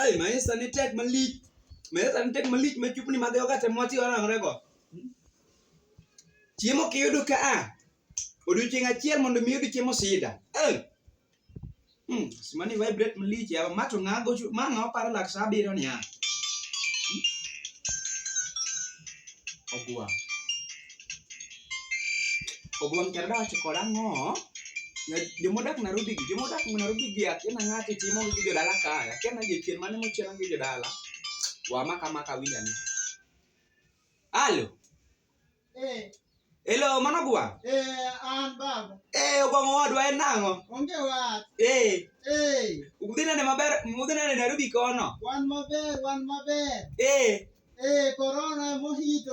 Ai maisha ni tek malich. Maisha ni tek malich machupni madhe okate mwati orangorego. Chiemo kiyudo ka odiochieng' achiel mondo mi yud chiemo sida. Simani vibrate malich ya mato ng'ago ma ng'awo paro lak sa 7 ni Ogwang chal dawacho kod ang'o? Jomodak Nairobi gi akia ng'ati timo gi jodala kaya. Akia na jechien mane mochiel gi jodala. Wa maka winjani. Alo. Hello, mano Ogwang? An baba. Ogwang owadwa en nang'o? Onge wat. Udhi nade maber, udhi nade Nairobi kono? Wan maber. Corona mohit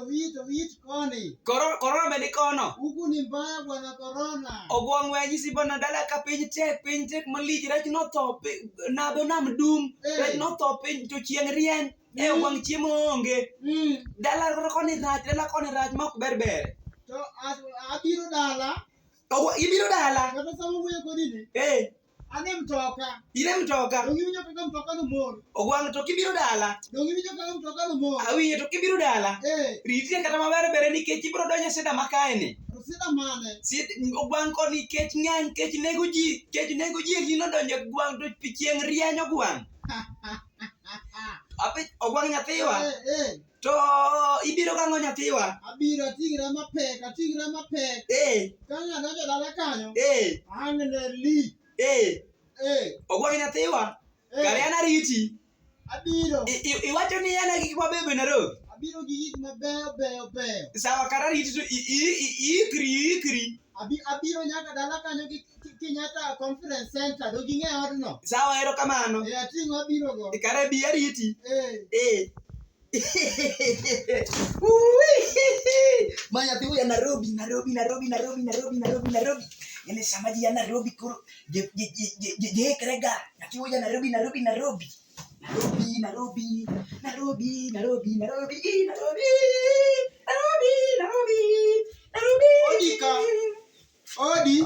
koni. Corona bende kono? Huku ni mbaya bwana corona. Ogwang wenyisi bwana dala ka piny tek malich rech notho nadho nam dum rech notho piny to chieng' rieny Ogwang chiemo onge dala koni rach ma ok ber to abiro dala ibiro dala kata sama wuoyo kodi ni ane mtoka ine mtoka dongi winjo kaka mtoka no mor Ogwang to kibiro dala dongi winjo kaka mtoka no mor awinjo to kibiro dala ritie kata maber nikech ibiro donjo sida makaeni sida mane Ogwang koni kech ng'eny kech nego ji gino donjo Ogwang to chieng' rieny Ogwang Ogwang nyathiwa to ibiro gang'o nyathiwa abiro atigra mapek kanya donjo dala kanyo ang'ne li Ogwang nyathiwa kare an ariti abiro iwacho ni yana gik mabeyo Nairobi abiro gi gik mabeyo sawa kare ariti to ikri abiro nyaka dala kanyo gi Kenyatta Conference Center do gi ng'e odno sawa erokamano ating'o abiro go kare bi ariti Manya tu ya Nairobi. Ini sama dia Nairobi kuro. Je kerega. Nanti ya Nairobi. Odi.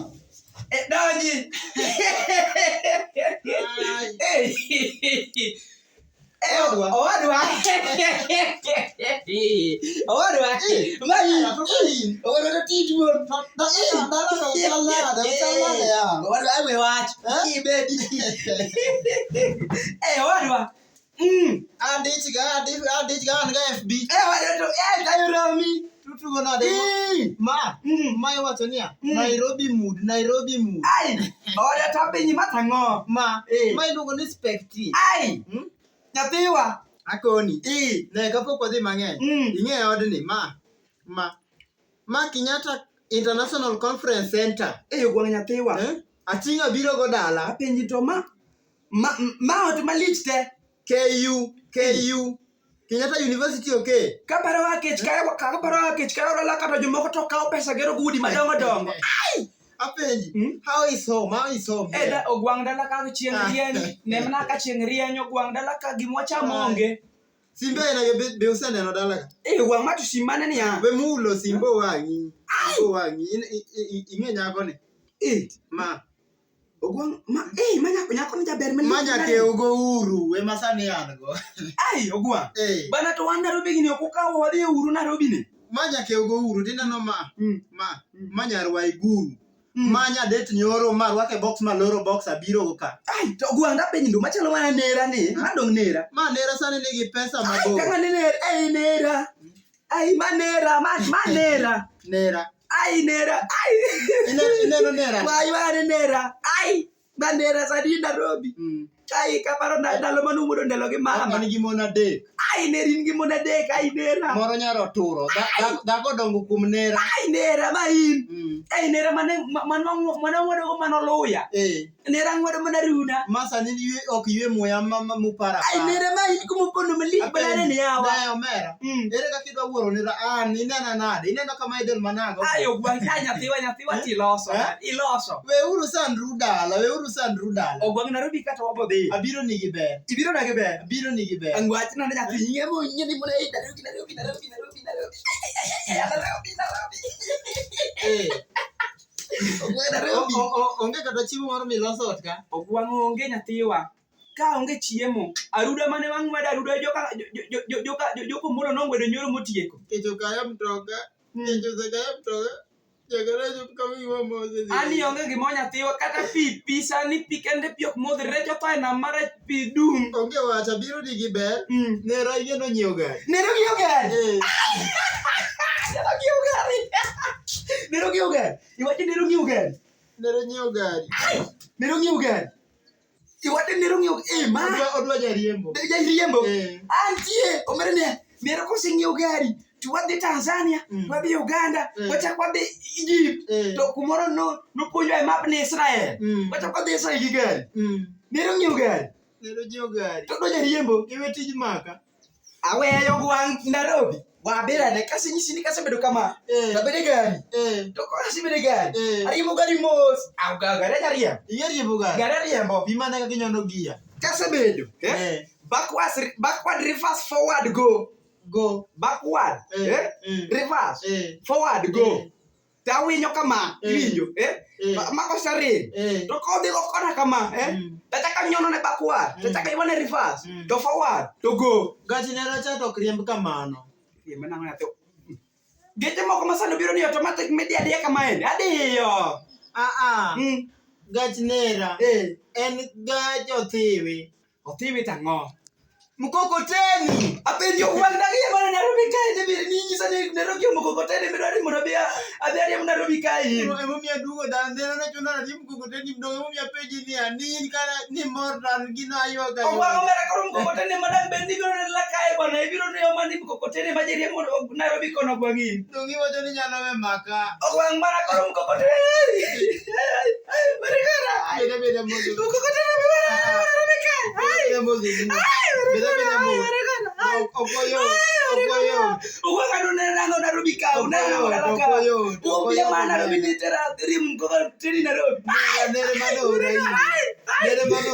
Daji. Owadwa. Owadwa tijwon. Owadwa awe wach. Ibedi. Owadwa. Adich ga anga FB. Owadwa to tayo romi. Tutugo nade. Ma iwacho niya. Nairobi mood. Ai. Owadwa tapinyi matang'o. Ma iluongo ni Specti. Ai. Nyathiwa akoni ne kapok odhi mang'eny ing'e odni ma Kenyatta International Conference Center Ogwang nyathiwa ating'a biro go dala apenji to ma ot malich te KU Kenyatta University kaparo akech kayo dala kata jomoko to kawo pesa gero gudi madongo ai apenji how is home Ogwang dala ka chieng' rieny nemna ka chieng' rieny Ogwang dala ka gimwa chamo onge simbe na be useneno dala ka Ogwang matu simane ni be mulo simbo wangi ing'e nyako ni Ogwang nyako ni jaber manya keo go uru ema sani an go ai Ogwang bana to wan Nairobi gini ok ukawo wadhi uru Nairobi ni manya keo go uru tineno manya rwai guru manya det nyoro marwake box maloro box abiro go ka ai to Ogwang da penji ndo machalo mana nera ni madong nera nera sani nigi pesa mabor kanga nera nera ai manera ai nera ai ineno nera wai nera ai manera sadi Nairobi ai kaparo ndalo manumudo ndalo gi mama nigi mona de ai nerin gi mona de ai nera moro nyaro turo dago dongo kum nera ai nera main ai nera manong'wedo go manoluya nera ng'wedo mana runa masa ni ok ywe muya mupara ai nera main kumopono malich balare ni yawa dayo mera ere kaka idwa wuoro nera inena nade ineno kama idel manago ai Ogwang nyathiwa iloso weuru sandru dala Ogwang Nairobi kata wabodhi abiro nigi ber angwach na nyathi nyinge mo nyini mo Nairobi onge kata chiemo moro miloso ot ka Ogwang onge nyathiwa ka onge chiemo. Aruda mane wang'wedo aruda joka mono nong'wedo nyoro motieko. Kecho kaya mtoka. Kecho kaya mtoka. Ani onge gimo nyathiwa kata pi sani pi kende pi ok modh rech otho e nam mar pi dum. Onge wacha biro di gi ber. Nero yeno nyiewo gari. Nero nyiewo gari. Nero nyiewo gari. Iwacho Nero nyiewo gari. Nero nyiewo gari. Nero nyiewo gari. Iwacho Nero nyiewo ma odwa jariembo. Jariembo. Antie omere ne Nero koseng'iewo gari. Wadhi Tanzania, wadhi Uganda, wachak wadhi Egypt, to kumoro nopuonjo e map ni Israel. Wachak wadhi Israel gi gari. Nero nyiewo gari. Nero nyiewo gari. To odwa jariembo. Iwe tij maka. Aweyo gwang' Nairobi. Wabirane kasenyisi ni kasebedo kama. Tabede gari. To kasebedo gari. Ariembo gari mos. Gari ariembo. Iriembo gari. Gari ariembo. Bimane kaka inyono gia. Kasebedo. Backward, reverse, forward, go backward, reverse, forward, go. Tawinyo kama, winyo, mako sari. To kodhi go kona kama, tataka nyono ne backward, tataka iwane reverse, to forward, to go. Gachi nero cha to kriemb kamano. Kriemb nango na to. Geche moko masano biro ni automatic media dia kama en. Adiyo. Gachi nera. En gach othiwi. Othiwi tango. Mkokoteni. Apenjo wandagie bana Nairobi kae ne bir ni nyisa ni Nairobi mkokoteni midwari mondo bia adhi Nairobi kae. Emo mia dugo dandero na chuna na mkokoteni mdogo emo mia peji ni ani kana ni mordan gino ayo ga. Owa mera koro mkokoteni madam bendi biro la kae bana ibiro ne omani mkokoteni majeri Nairobi kono gwangi. Dongi wacho ni nyalo we maka. Owa mara koro mkokoteni. Mereka. Beda mozo. Mkokoteni bana Nairobi kae. Beda mozo. Beda mozo. Okoyo. Uwa kanone nango Nairobi kae. Okoyo. Uwa mana Nairobi ni tera rim mkokoteni Nairobi. Nere mano. Nere mano.